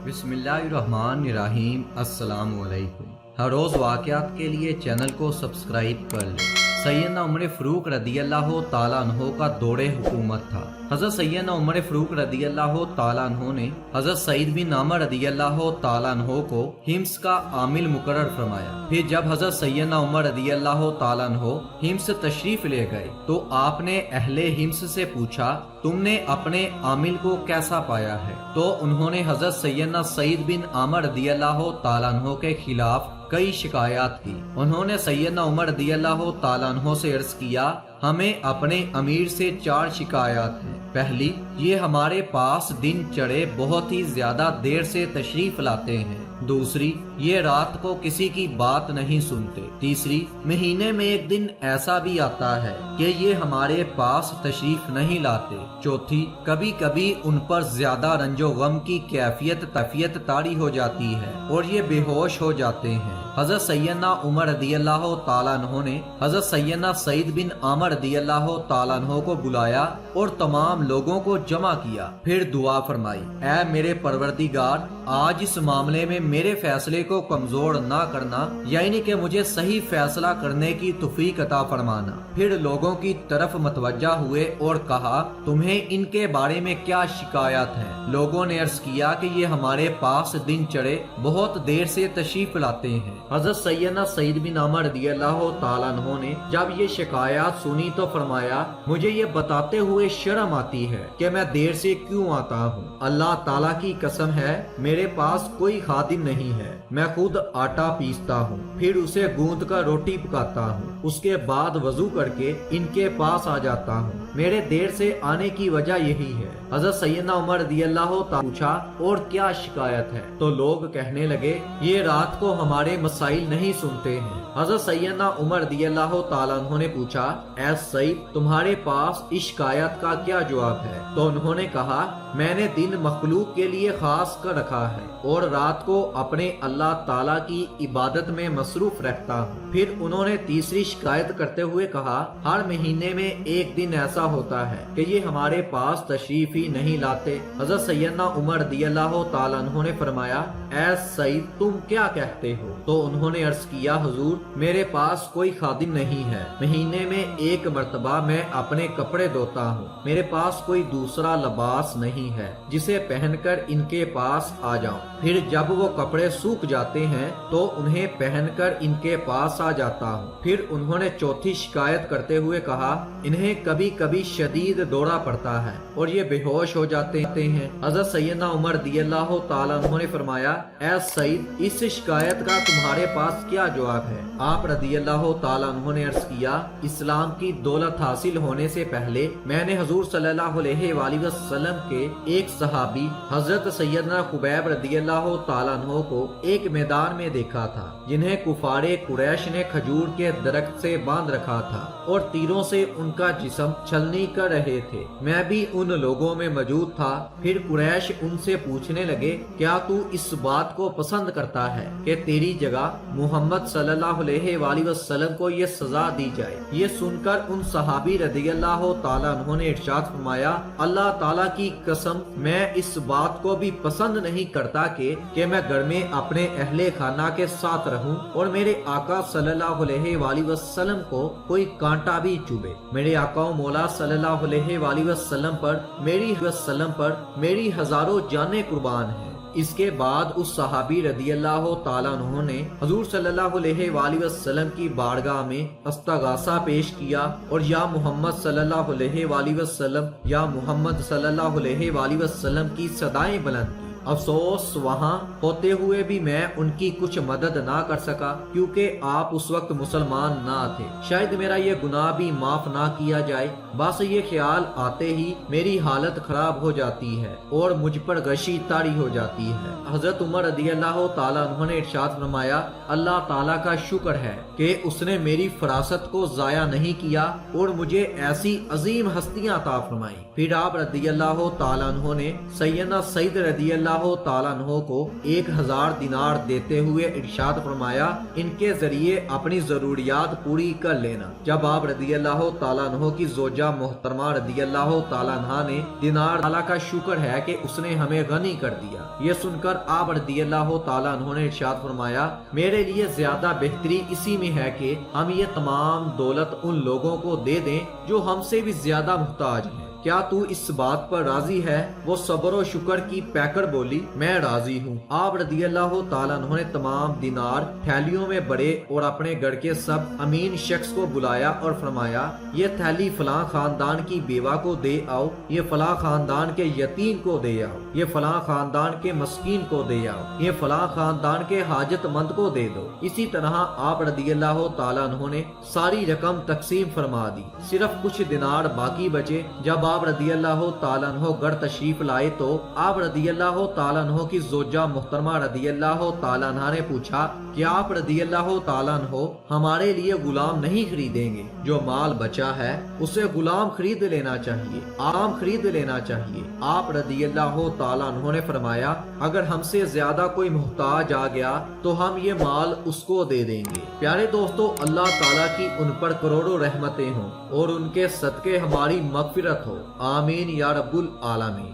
بسم اللہ الرحمن الرحیم۔ السلام علیکم۔ ہر روز واقعات کے لیے چینل کو سبسکرائب کر لیں۔ سیدنا عمر فاروق رضی اللہ تعالیٰ عنہ کا دور حکومت تھا۔ حضرت سیدنا عمر فاروق رضی اللہ تعالیٰ عنہ نے حضرت سعید بن عمر رضی اللہ تعالیٰ عنہ کو حمص کا عامل مقرر فرمایا۔ پھر جب حضرت سیدنا عمر رضی اللہ تعالیٰ عنہ حمص تشریف لے گئے تو آپ نے اہل حمص سے پوچھا، تم نے اپنے عامل کو کیسا پایا ہے؟ تو انہوں نے حضرت سیدنا سعید بن عمر رضی اللہ تعالیٰ عنہ کے خلاف کئی شکایات کی۔ انہوں نے سیدنا عمر رضی اللہ تعالیٰ عنہ سے عرض کیا، ہمیں اپنے امیر سے 4 شکایات ہیں۔ پہلی، یہ ہمارے پاس دن چڑھے بہت ہی زیادہ دیر سے تشریف لاتے ہیں۔ دوسری، یہ رات کو کسی کی بات نہیں سنتے۔ تیسری، مہینے میں ایک دن ایسا بھی آتا ہے کہ یہ ہمارے پاس تشریف نہیں لاتے۔ چوتھی، کبھی کبھی ان پر زیادہ رنج و غم کی کیفیت طاری ہو جاتی ہے اور یہ بے ہوش ہو جاتے ہیں۔ حضرت سیدنا عمر رضی اللہ تعالیٰ عنہ نے حضرت سیدنا سعید بن عمر رضی اللہ تعالیٰ عنہ کو بلایا اور تمام لوگوں کو جمع کیا، پھر دعا فرمائی، اے میرے پروردگار، آج اس معاملے میں میرے فیصلے کو کمزور نہ کرنا، یعنی کہ مجھے صحیح فیصلہ کرنے کی توفیق عطا فرمانا۔ پھر لوگوں کی طرف متوجہ ہوئے اور کہا، تمہیں ان کے بارے میں کیا شکایت ہے؟ لوگوں نے عرض کیا کہ یہ ہمارے پاس دن چڑھے بہت دیر سے تشریف لاتے ہیں۔ حضرت سیدنا سعید بن عمر رضی اللہ تعالیٰ عنہ نے جب یہ شکایات سنی تو فرمایا، مجھے یہ بتاتے ہوئے شرم آتی ہے کہ میں دیر سے کیوں آتا ہوں۔ اللہ تعالیٰ کی قسم ہے، میرے پاس کوئی خادم نہیں ہے، میں خود آٹا پیستا ہوں، پھر اسے گوندھ کر روٹی پکاتا ہوں، اس کے بعد وضو کر کے ان کے پاس آ جاتا ہوں۔ میرے دیر سے آنے کی وجہ یہی ہے۔ حضرت سیدنا عمر رضی اللہ تعالیٰ پوچھا، اور کیا شکایت ہے؟ تو لوگ کہنے لگے، یہ رات کو ہمارے مسائل نہیں سنتے ہیں۔ حضرت سیدنا عمر رضی اللہ تعالیٰ عنہ نے پوچھا، اے سعید، تمہارے پاس اس شکایت کا کیا جواب ہے؟ تو انہوں نے کہا، میں نے دن مخلوق کے لیے خاص کر رکھا ہے اور رات کو اپنے اللہ تعالیٰ کی عبادت میں مصروف رہتا ہوں۔ پھر انہوں نے تیسری شکایت کرتے ہوئے کہا، ہر مہینے میں ایک دن ایسا ہوتا ہے کہ یہ ہمارے پاس تشریف ہی نہیں لاتے۔ حضرت سیدنا عمر رضی اللہ تعالیٰ عنہ نے فرمایا، اے سعید، تم کیا کہتے ہو؟ تو انہوں نے عرض کیا، حضور، میرے پاس کوئی خادم نہیں ہے، مہینے میں ایک مرتبہ میں اپنے کپڑے دھوتا ہوں، میرے پاس کوئی دوسرا لباس نہیں ہے جسے پہن کر ان کے پاس آ جاؤں، پھر جب وہ کپڑے سوکھ جاتے ہیں تو انہیں پہن کر ان کے پاس آ جاتا ہوں۔ پھر انہوں نے چوتھی شکایت کرتے ہوئے کہا، انہیں کبھی کبھی شدید دورہ پڑتا ہے اور یہ بے ہوش ہو جاتے ہیں۔ حضرت سیدنا عمر رضی اللہ تعالیٰ عنہ نے فرمایا، اے سعید، اس شکایت کا تمہارے پاس کیا جواب ہے؟ آپ رضی اللہ تعالیٰ عنہ نے عرض کیا، اسلام کی دولت حاصل ہونے سے پہلے میں نے حضور صلی اللہ علیہ وآلہ وسلم کے ایک صحابی حضرت سیدنا خبیب رضی اللہ تعالیٰ عنہ کو ایک میدان میں دیکھا تھا، جنہیں کفار قریش نے کھجور کے درخت سے باندھ رکھا تھا اور تیروں سے ان کا جسم چھلنی کر رہے تھے۔ میں بھی ان لوگوں میں موجود تھا۔ پھر قریش ان سے پوچھنے لگے، کیا تو اس بات کو پسند کرتا ہے کہ تیری جگہ محمد صلی اللہ علیہ وآلہ وسلم کو یہ سزا دی جائے؟ یہ سن کر ان صحابی رضی اللہ تعالیٰ عنہ نے ارشاد فرمایا، اللہ تعالیٰ کی قسم، میں اس بات کو بھی پسند نہیں کرتا کہ میں گھر میں اپنے اہل خانہ کے ساتھ رہوں اور میرے آقا صلی اللہ علیہ وآلہ وسلم کو کوئی کانٹا بھی چوبے۔ میرے آقا و مولا صلی اللہ علیہ وآلہ وسلم پر میری ہزاروں جانیں قربان ہیں۔ اس کے بعد اس صحابی رضی اللہ تعالیٰ عنہ نے حضور صلی اللہ علیہ وآلہ وسلم کی بارگاہ میں استغاثہ پیش کیا اور یا محمد صلی اللہ علیہ وآلہ وسلم، یا محمد صلی اللہ علیہ وآلہ وسلم کی صدائیں بلند کی۔ افسوس، وہاں ہوتے ہوئے بھی میں ان کی کچھ مدد نہ کر سکا، کیونکہ آپ اس وقت مسلمان نہ تھے۔ شاید میرا یہ گناہ بھی معاف نہ کیا جائے۔ بس یہ خیال آتے ہی میری حالت خراب ہو جاتی ہے اور مجھ پر غشی طاری ہو جاتی ہے۔ حضرت عمر رضی اللہ تعالیٰ عنہ نے ارشاد فرمایا، اللہ تعالیٰ کا شکر ہے کہ اس نے میری فراست کو ضائع نہیں کیا اور مجھے ایسی عظیم ہستیاں عطا فرمائیں۔ پھر آپ رضی اللہ تعالیٰ عنہ نے سیدنا سعید رضی اللہ اللہ تعالیٰ عنہ کو 1000 دینار دیتے ہوئے ارشاد فرمایا ان کے ذریعے اپنی ضروریات پوری کر لینا۔ جب آپ رضی اللہ تعالیٰ عنہ کی زوجہ محترمہ رضی اللہ تعالیٰ عنہ نے دینار اللہ کا شکر ہے کہ اس نے ہمیں غنی کر دیا، یہ سن کر آپ رضی اللہ تعالیٰ عنہ نے ارشاد فرمایا میرے لیے زیادہ بہتری اسی میں ہے کہ ہم یہ تمام دولت ان لوگوں کو دے دیں جو ہم سے بھی زیادہ محتاج ہیں، کیا تو اس بات پر راضی ہے؟ وہ صبر و شکر کی پیکر بولی میں راضی ہوں۔ آپ رضی اللہ تعالیٰ عنہ نے تمام دینار تھیلیوں میں بڑے اور اپنے گھر کے سب امین شخص کو بلایا اور فرمایا یہ تھیلی فلاں خاندان کی بیوہ کو دے آؤ، یہ فلاں خاندان کے یتیم کو دے آؤ، یہ فلاں خاندان کے مسکین کو دے آؤ، یہ فلاں خاندان کے حاجت مند کو دے دو۔ اسی طرح آپ رضی اللہ تعالیٰ عنہ نے ساری رقم تقسیم فرما دی، صرف کچھ دینار باقی بچے۔ جب آپ رضی اللہ تعالیٰ عنہ گھر تشریف لائے تو آپ رضی اللہ تعالیٰ عنہ کی زوجہ محترمہ رضی اللہ تعالیٰ عنہ نے پوچھا کہ آپ رضی اللہ تعالیٰ عنہ ہمارے لیے غلام نہیں خریدیں گے؟ جو مال بچا ہے اسے غلام خرید لینا چاہیے، عام خرید لینا چاہیے۔ آپ رضی اللہ تعالیٰ عنہ نے فرمایا اگر ہم سے زیادہ کوئی محتاج آ گیا تو ہم یہ مال اس کو دے دیں گے۔ پیارے دوستو، اللہ تعالیٰ کی ان پر کروڑوں رحمتیں ہوں اور ان کے صدقے ہماری مغفرت ہو، آمین یا رب العالمین۔